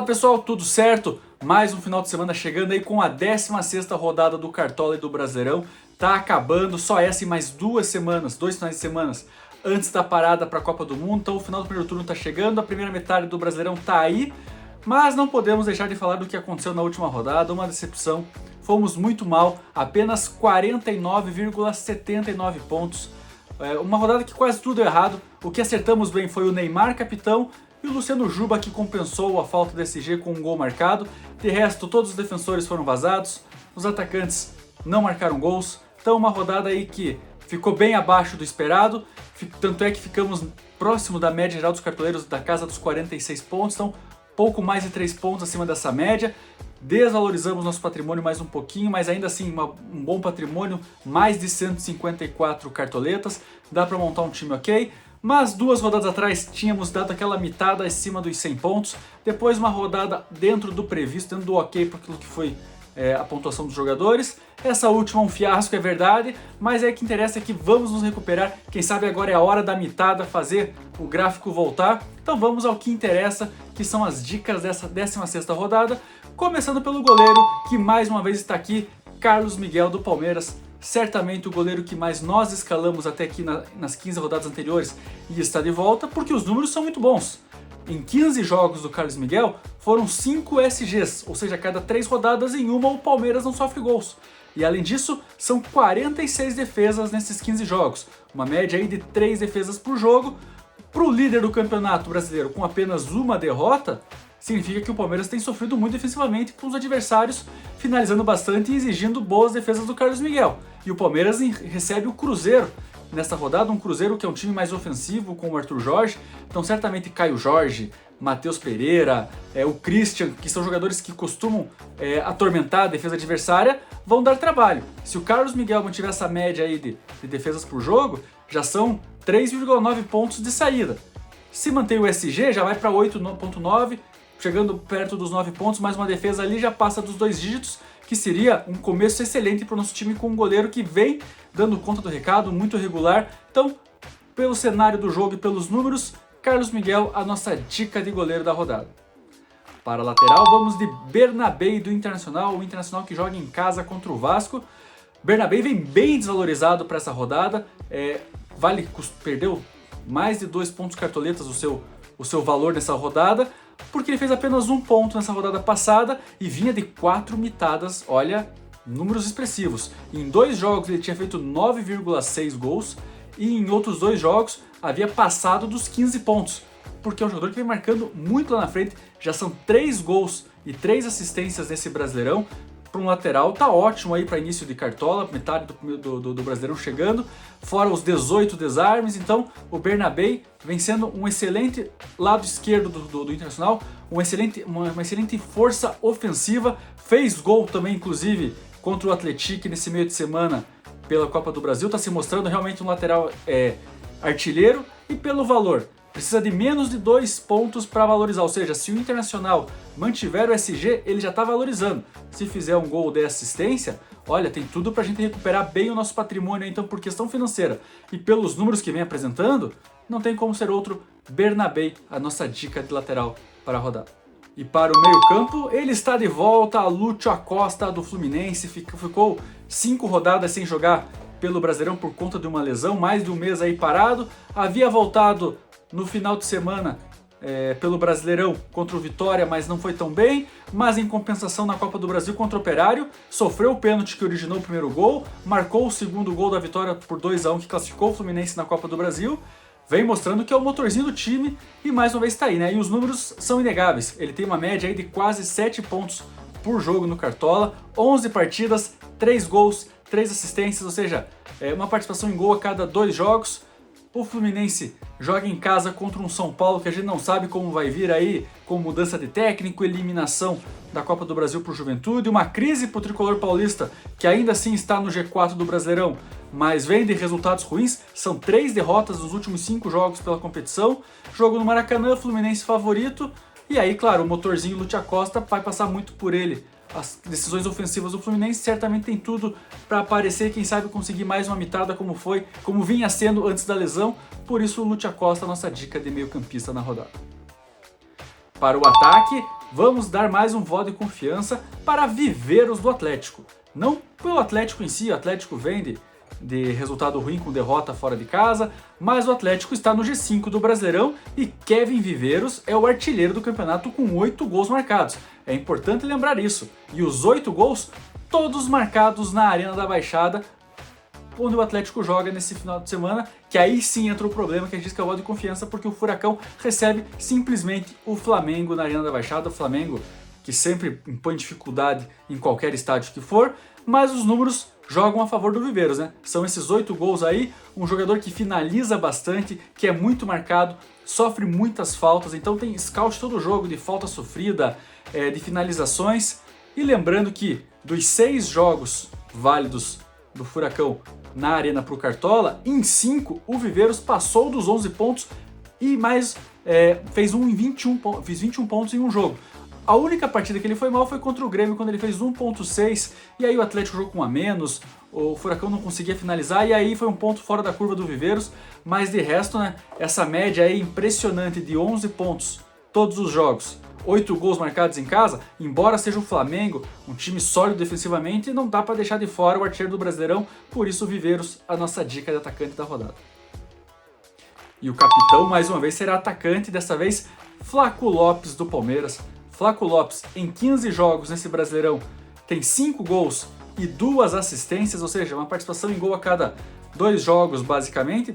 pessoal, tudo certo? Mais um final de semana chegando aí com a 16ª rodada do Cartola e do Brasileirão. Tá acabando, só essa e mais 2 semanas, 2 finais de semana antes da parada para a Copa do Mundo. Então o final do primeiro turno tá chegando, a primeira metade do Brasileirão tá aí. Mas não podemos deixar de falar do que aconteceu na última rodada, uma decepção. Fomos muito mal, apenas 49,79 pontos. Uma rodada que quase tudo deu errado. O que acertamos bem foi o Neymar, capitão, e o Luciano Juba, que compensou a falta do SG com um gol marcado. De resto, todos os defensores foram vazados, os atacantes não marcaram gols. Então uma rodada aí que ficou bem abaixo do esperado, tanto é que ficamos próximo da média geral dos cartoleiros, da casa dos 46 pontos, então pouco mais de 3 pontos acima dessa média. Desvalorizamos nosso patrimônio mais um pouquinho, mas ainda assim um bom patrimônio, mais de 154 cartoletas, dá para montar um time ok. Mas 2 rodadas atrás tínhamos dado aquela mitada acima dos 100 pontos, depois uma rodada dentro do previsto, dentro do ok para aquilo que foi a pontuação dos jogadores. Essa última um fiasco, é verdade, mas é que interessa que vamos nos recuperar. Quem sabe agora é a hora da mitada, fazer o gráfico voltar. Então vamos ao que interessa, que são as dicas dessa 16ª rodada, começando pelo goleiro, que mais uma vez está aqui, Carlos Miguel do Palmeiras. Certamente o goleiro que mais nós escalamos até aqui nas 15 rodadas anteriores e está de volta, porque os números são muito bons. Em 15 jogos do Carlos Miguel foram 5 SGs, ou seja, a cada 3 rodadas em uma o Palmeiras não sofre gols. E além disso, são 46 defesas nesses 15 jogos, uma média aí de 3 defesas por jogo. Para o líder do campeonato brasileiro com apenas uma derrota, significa que o Palmeiras tem sofrido muito defensivamente com os adversários, finalizando bastante e exigindo boas defesas do Carlos Miguel. E o Palmeiras recebe o Cruzeiro nesta rodada, um Cruzeiro que é um time mais ofensivo com o Arthur Jorge, então certamente Caio Jorge, Matheus Pereira, o Christian, que são jogadores que costumam atormentar a defesa adversária, vão dar trabalho. Se o Carlos Miguel mantiver essa média aí de defesas por jogo, já são 3,9 pontos de saída. Se manter o SG, já vai para 8,9, chegando perto dos 9 pontos, mais uma defesa ali já passa dos 2 dígitos, que seria um começo excelente para o nosso time com um goleiro que vem dando conta do recado, muito regular. Então, pelo cenário do jogo e pelos números, Carlos Miguel, a nossa dica de goleiro da rodada. Para a lateral, vamos de Bernabei do Internacional, o Internacional que joga em casa contra o Vasco. Bernabei vem bem desvalorizado para essa rodada, perdeu mais de 2 pontos cartoletas o seu valor nessa rodada, porque ele fez apenas 1 ponto nessa rodada passada e vinha de 4 mitadas, olha, números expressivos. Em 2 jogos ele tinha feito 9,6 gols e em outros 2 jogos havia passado dos 15 pontos, porque é um jogador que vem marcando muito lá na frente, já são 3 gols e 3 assistências nesse Brasileirão. Para um lateral tá ótimo aí para início de cartola, metade do Brasileirão chegando, fora os 18 desarmes. Então o Bernabei vem sendo um excelente lado esquerdo do Internacional, uma excelente força ofensiva, fez gol também inclusive contra o Atlético nesse meio de semana pela Copa do Brasil, está se mostrando realmente um lateral artilheiro. E pelo valor, precisa de menos de 2 pontos para valorizar, ou seja, se o Internacional mantiver o SG, ele já está valorizando. Se fizer um gol de assistência, olha, tem tudo para a gente recuperar bem o nosso patrimônio, então por questão financeira e pelos números que vem apresentando, não tem como ser outro Bernabei, a nossa dica de lateral para a rodada. E para o meio campo, ele está de volta, Lúcio Acosta do Fluminense, ficou 5 rodadas sem jogar pelo Brasileirão por conta de uma lesão, mais de um mês aí parado, havia voltado no final de semana pelo Brasileirão contra o Vitória, mas não foi tão bem. Mas em compensação na Copa do Brasil contra o Operário, sofreu o pênalti que originou o primeiro gol, marcou o segundo gol da vitória por 2-1 que classificou o Fluminense na Copa do Brasil. Vem mostrando que é o motorzinho do time e mais uma vez está aí, né? E os números são inegáveis. Ele tem uma média aí de quase 7 pontos por jogo no Cartola, 11 partidas, 3 gols, 3 assistências, ou seja, uma participação em gol a cada 2 jogos. O Fluminense joga em casa contra um São Paulo que a gente não sabe como vai vir aí, com mudança de técnico, eliminação da Copa do Brasil para o Juventude, uma crise para o tricolor paulista, que ainda assim está no G4 do Brasileirão, mas vem de resultados ruins. São 3 derrotas nos últimos 5 jogos pela competição. Jogo no Maracanã, Fluminense favorito. E aí, claro, o motorzinho Lúcio Acosta vai passar muito por ele. As decisões ofensivas do Fluminense certamente tem tudo para aparecer, quem sabe conseguir mais uma mitada como vinha sendo antes da lesão. Por isso o Lúcio Acosta, nossa dica de meio campista na rodada. Para o ataque, vamos dar mais um voto de confiança para viveiros do Atlético. Não pelo Atlético em si, o Atlético vem de resultado ruim com derrota fora de casa, mas o Atlético está no G5 do Brasileirão e Kevin Viveiros é o artilheiro do campeonato com 8 gols marcados. É importante lembrar isso. E os 8 gols, todos marcados na Arena da Baixada, onde o Atlético joga nesse final de semana, que aí sim entra o problema que a gente diz que é o voto de confiança, porque o Furacão recebe simplesmente o Flamengo na Arena da Baixada, o Flamengo que sempre impõe dificuldade em qualquer estádio que for, mas os números jogam a favor do Viveiros, né? São esses 8 gols aí, um jogador que finaliza bastante, que é muito marcado, sofre muitas faltas, então tem scout todo o jogo de falta sofrida, de finalizações, e lembrando que dos 6 jogos válidos do Furacão na Arena pro Cartola, em 5 o Viveiros passou dos 11 pontos e mais fez 21 pontos em um jogo. A única partida que ele foi mal foi contra o Grêmio, quando ele fez 1.6, e aí o Atlético jogou com um a menos, o Furacão não conseguia finalizar, e aí foi um ponto fora da curva do Viveiros, mas de resto, né, essa média aí impressionante de 11 pontos todos os jogos, 8 gols marcados em casa, embora seja o Flamengo, um time sólido defensivamente, não dá para deixar de fora o artilheiro do Brasileirão, por isso o Viveiros, a nossa dica de atacante da rodada. E o capitão, mais uma vez, será atacante, dessa vez Flaco Lopes do Palmeiras. Flaco Lopes, em 15 jogos nesse Brasileirão, tem 5 gols e 2 assistências, ou seja, uma participação em gol a cada 2 jogos, basicamente.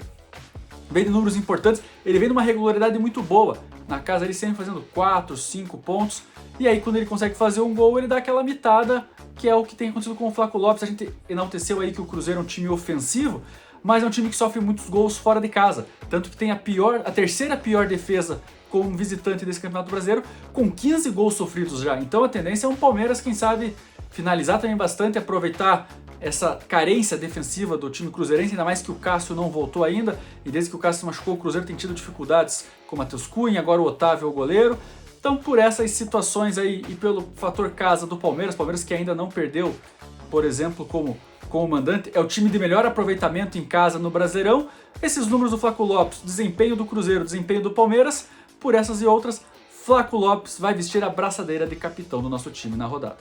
Vem de números importantes, ele vem de uma regularidade muito boa. Na casa ele sempre fazendo 4, 5 pontos, e aí quando ele consegue fazer um gol, ele dá aquela mitada, que é o que tem acontecido com o Flaco Lopes. A gente enalteceu aí que o Cruzeiro é um time ofensivo, mas é um time que sofre muitos gols fora de casa. Tanto que tem a terceira pior defesa como visitante desse Campeonato Brasileiro, com 15 gols sofridos já. Então a tendência é um Palmeiras, quem sabe, finalizar também bastante, aproveitar essa carência defensiva do time cruzeirense, ainda mais que o Cássio não voltou ainda, e desde que o Cássio se machucou, o Cruzeiro tem tido dificuldades com o Matheus Cunha, agora o Otávio é o goleiro. Então por essas situações aí e pelo fator casa do Palmeiras que ainda não perdeu, por exemplo, como mandante, é o time de melhor aproveitamento em casa no Brasileirão, esses números do Flaco Lopes, desempenho do Cruzeiro, desempenho do Palmeiras, por essas e outras, Flaco Lopes vai vestir a braçadeira de capitão do nosso time na rodada.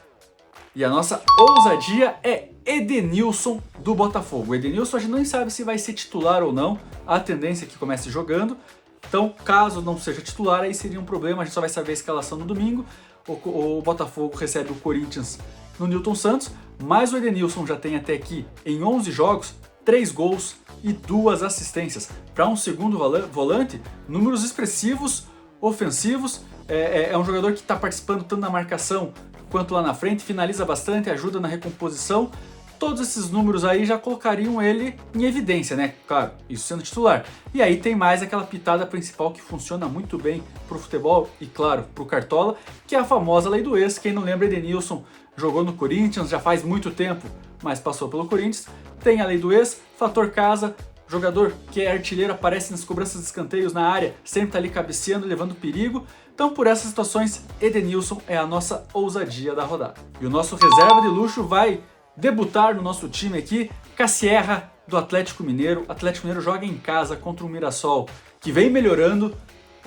E a nossa ousadia é Edenilson do Botafogo. O Edenilson a gente nem sabe se vai ser titular ou não, a tendência é que comece jogando. Então, caso não seja titular, aí seria um problema, a gente só vai saber a escalação no domingo. O Botafogo recebe o Corinthians no Newton Santos, mas o Edenilson já tem até aqui, em 11 jogos, 3 gols e 2 assistências. Para um segundo volante, números expressivos, ofensivos, é um jogador que está participando tanto na marcação quanto lá na frente, finaliza bastante, ajuda na recomposição. Todos esses números aí já colocariam ele em evidência, né? Claro, isso sendo titular. E aí tem mais aquela pitada principal que funciona muito bem pro futebol e, claro, pro Cartola, que é a famosa lei do ex. Quem não lembra, Edenilson jogou no Corinthians já faz muito tempo, mas passou pelo Corinthians. Tem a lei do ex, fator casa, jogador que é artilheiro, aparece nas cobranças de escanteios na área, sempre tá ali cabeceando, levando perigo. Então, por essas situações, Edenilson é a nossa ousadia da rodada. E o nosso reserva de luxo vai debutar no nosso time aqui, Cassierra do Atlético Mineiro. O Atlético Mineiro joga em casa contra o Mirassol, que vem melhorando,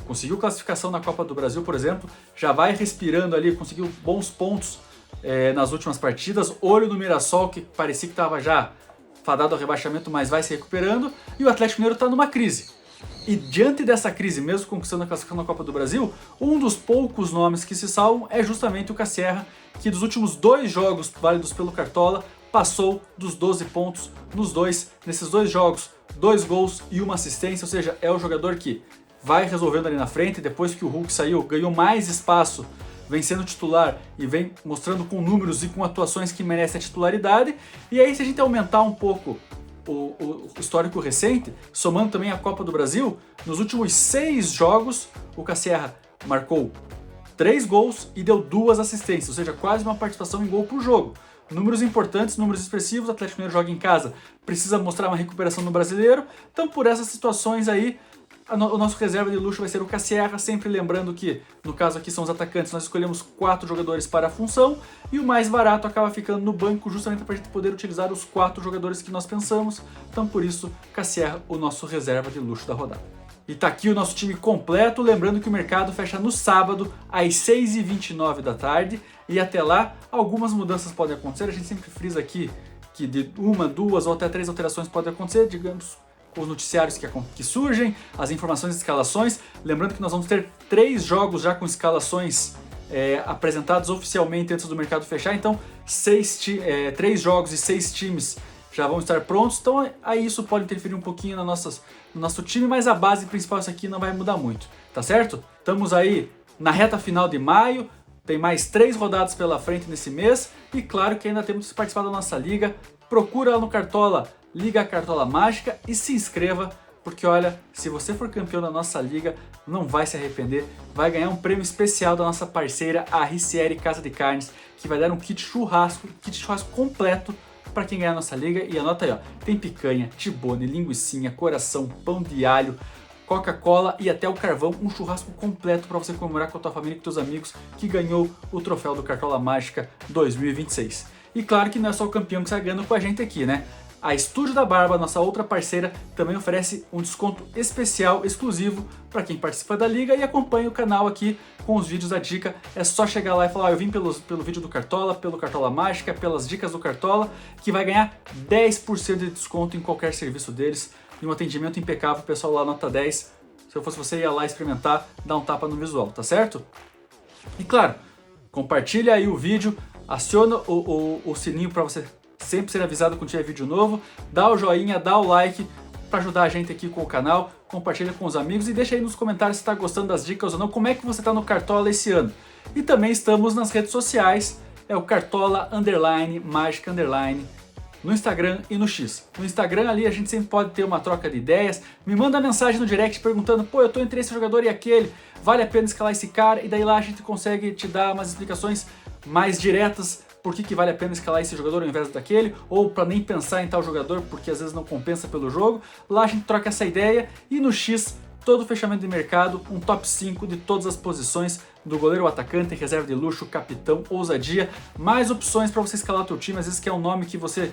conseguiu classificação na Copa do Brasil, por exemplo, já vai respirando ali, conseguiu bons pontos nas últimas partidas. Olho no Mirassol, que parecia que estava já fadado ao rebaixamento, mas vai se recuperando, e o Atlético Mineiro está numa crise. E diante dessa crise, mesmo conquistando a classificação na Copa do Brasil, um dos poucos nomes que se salvam é justamente o Cassierra, que dos últimos 2 jogos válidos pelo Cartola, passou dos 12 pontos nesses 2 jogos, 2 gols e 1 assistência, ou seja, é o jogador que vai resolvendo ali na frente. Depois que o Hulk saiu, ganhou mais espaço, vem sendo titular e vem mostrando com números e com atuações que merecem a titularidade. E aí, se a gente aumentar um pouco o histórico recente, somando também a Copa do Brasil, nos últimos 6 jogos, o Cassierra marcou 3 gols e deu 2 assistências, ou seja, quase uma participação em gol por jogo. Números importantes, números expressivos. O Atlético Mineiro joga em casa, precisa mostrar uma recuperação no Brasileiro. Então, por essas situações aí, o nosso reserva de luxo vai ser o Cassierra, sempre lembrando que, no caso aqui são os atacantes, nós escolhemos 4 jogadores para a função, e o mais barato acaba ficando no banco, justamente para a gente poder utilizar os 4 jogadores que nós pensamos. Então, por isso, Cassierra, o nosso reserva de luxo da rodada. E tá aqui o nosso time completo, lembrando que o mercado fecha no sábado às 6h29 da tarde e até lá algumas mudanças podem acontecer, a gente sempre frisa aqui que de 1, 2 ou até 3 alterações podem acontecer, digamos, com os noticiários que surgem, as informações e escalações, lembrando que nós vamos ter 3 jogos já com escalações apresentados oficialmente antes do mercado fechar, então 3 jogos e 6 times já vão estar prontos, então aí isso pode interferir um pouquinho no nosso time, mas a base principal isso aqui não vai mudar muito, tá certo? Estamos aí na reta final de maio, tem mais 3 rodadas pela frente nesse mês, e claro que ainda temos que participar da nossa liga, procura lá no Cartola, Liga Cartola Mágica e se inscreva, porque olha, se você for campeão da nossa liga, não vai se arrepender, vai ganhar um prêmio especial da nossa parceira, a Ricieri Casa de Carnes, que vai dar um kit churrasco completo para quem ganhar a nossa liga, e anota aí, ó, tem picanha, tibone, linguicinha, coração, pão de alho, Coca-Cola e até o carvão, um churrasco completo para você comemorar com a tua família e com teus amigos que ganhou o troféu do Cartola Mágica 2026. E claro que não é só o campeão que está ganhando com a gente aqui, né? A Estúdio da Barba, nossa outra parceira, também oferece um desconto especial, exclusivo, para quem participa da liga e acompanha o canal aqui com os vídeos da dica. É só chegar lá e falar, eu vim pelo vídeo do Cartola, pelo Cartola Mágica, pelas dicas do Cartola, que vai ganhar 10% de desconto em qualquer serviço deles. E um atendimento impecável, o pessoal lá nota 10. Se eu fosse você, ia lá experimentar, dar um tapa no visual, tá certo? E claro, compartilha aí o vídeo, aciona o sininho para você sempre ser avisado quando tiver vídeo novo, dá o joinha, dá o like para ajudar a gente aqui com o canal, compartilha com os amigos e deixa aí nos comentários se está gostando das dicas ou não, como é que você está no Cartola esse ano. E também estamos nas redes sociais, é o Cartola Mágica no Instagram e no X. No Instagram ali a gente sempre pode ter uma troca de ideias, me manda mensagem no direct perguntando, pô, eu tô entre esse jogador e aquele, vale a pena escalar esse cara? E daí lá a gente consegue te dar umas explicações mais diretas, por que vale a pena escalar esse jogador ao invés daquele, ou para nem pensar em tal jogador porque às vezes não compensa pelo jogo. Lá a gente troca essa ideia e no X, todo o fechamento de mercado, um top 5 de todas as posições, do goleiro ao atacante, reserva de luxo, capitão, ousadia, mais opções para você escalar teu time, às vezes que é um nome que você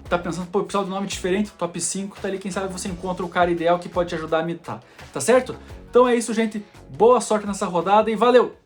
tá pensando, pô, eu preciso de um nome diferente, top 5, tá ali, quem sabe você encontra o cara ideal que pode te ajudar a mitar, tá certo? Então é isso, gente, boa sorte nessa rodada e valeu!